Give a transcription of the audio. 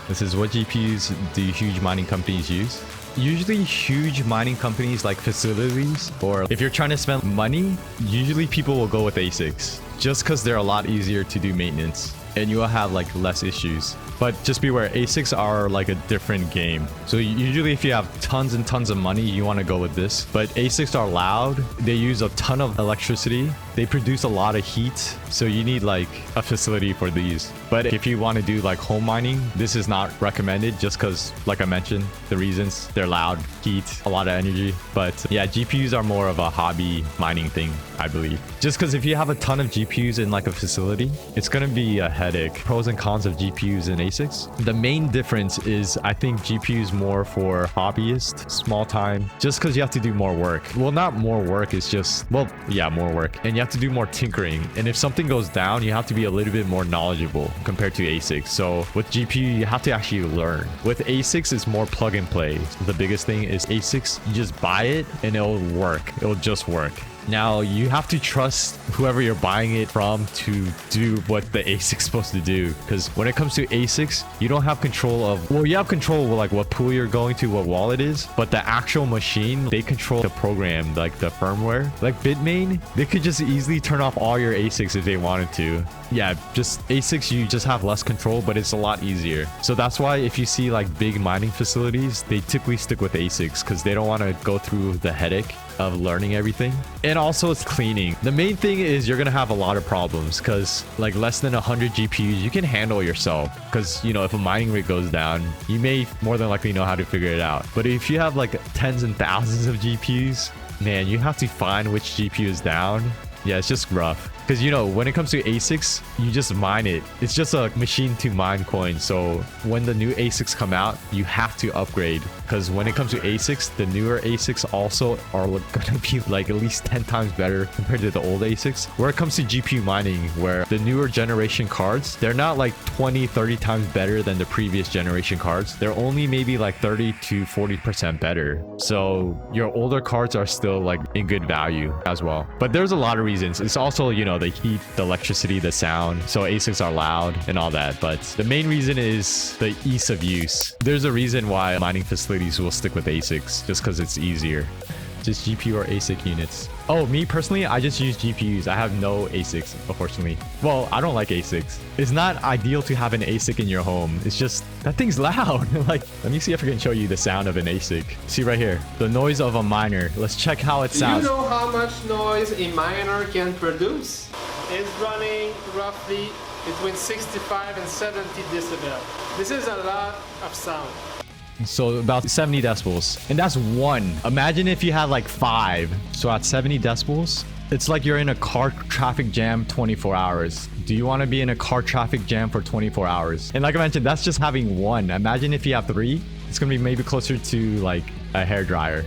This is what GPUs do huge mining companies use. Usually huge mining companies like facilities, or if you're trying to spend money, usually people will go with ASICs just because they're a lot easier to do maintenance and you will have like less issues. But just beware, ASICs are like a different game. So usually if you have tons and tons of money, you want to go with this. But ASICs are loud. They use a ton of electricity. They produce a lot of heat. So you need like a facility for these. But if you want to do like home mining, this is not recommended just because, like I mentioned, the reasons: they're loud, heat, a lot of energy. But yeah, GPUs are more of a hobby mining thing, I believe. Just because if you have a ton of GPUs in like a facility, it's going to be a headache. Pros and cons of GPUs and ASICs. The main difference is I think GPUs more for hobbyists, small time, just because you have to do more work. Well, not more work, it's just, well, yeah, more work. And you have to do more tinkering. And if something goes down, you have to be a little bit more knowledgeable compared to ASICs. So with GPU, you have to actually learn. With ASICs, it's more plug and play. The biggest thing is ASICs, you just buy it and it'll work. It'll just work. Now, you have to trust whoever you're buying it from to do what the ASIC's supposed to do. Because when it comes to ASICs, you don't have control of... Well, you have control of like what pool you're going to, what wall it is. But the actual machine, they control the program, like the firmware. Like Bitmain, they could just easily turn off all your ASICs if they wanted to. Yeah, just ASICs, you just have less control, but it's a lot easier. So that's why if you see like big mining facilities, they typically stick with ASICs because they don't want to go through the headache of learning everything. And also it's cleaning. The main thing is you're gonna have a lot of problems because like less than 100 GPUs you can handle yourself, because you know, if a mining rate goes down, you may more than likely know how to figure it out. But if you have like tens and thousands of GPUs, man, you have to find which GPU is down. Yeah, it's just rough. Because, you know, when it comes to ASICs, you just mine it. It's just a machine to mine coin. So when the new ASICs come out, you have to upgrade. Because when it comes to ASICs, the newer ASICs also are going to be like at least 10 times better compared to the old ASICs. Where it comes to GPU mining, where the newer generation cards, they're not like 20, 30 times better than the previous generation cards. They're only maybe like 30 to 40% better. So your older cards are still like in good value as well. But there's a lot of reasons. It's also, you know, the heat, the electricity, the sound. So ASICs are loud and all that. But the main reason is the ease of use. There's a reason why mining facilities will stick with ASICs, just because it's easier. Just GPU or ASIC units. Oh, me personally, I just use GPUs. I have no ASICs, unfortunately. Well, I don't like ASICs. It's not ideal to have an ASIC in your home. It's just, that thing's loud. Like, let me see if I can show you the sound of an ASIC. See right here, the noise of a miner. Let's check how it sounds. Do you know how much noise a miner can produce? It's running roughly between 65 and 70 decibel. This is a lot of sound. So about 70 decibels. And that's one. Imagine if you had like 5. So at 70 decibels, it's like you're in a car traffic jam 24 hours. Do you want to be in a car traffic jam for 24 hours? And like I mentioned, that's just having 1. Imagine if you have 3. It's going to be maybe closer to like a hairdryer.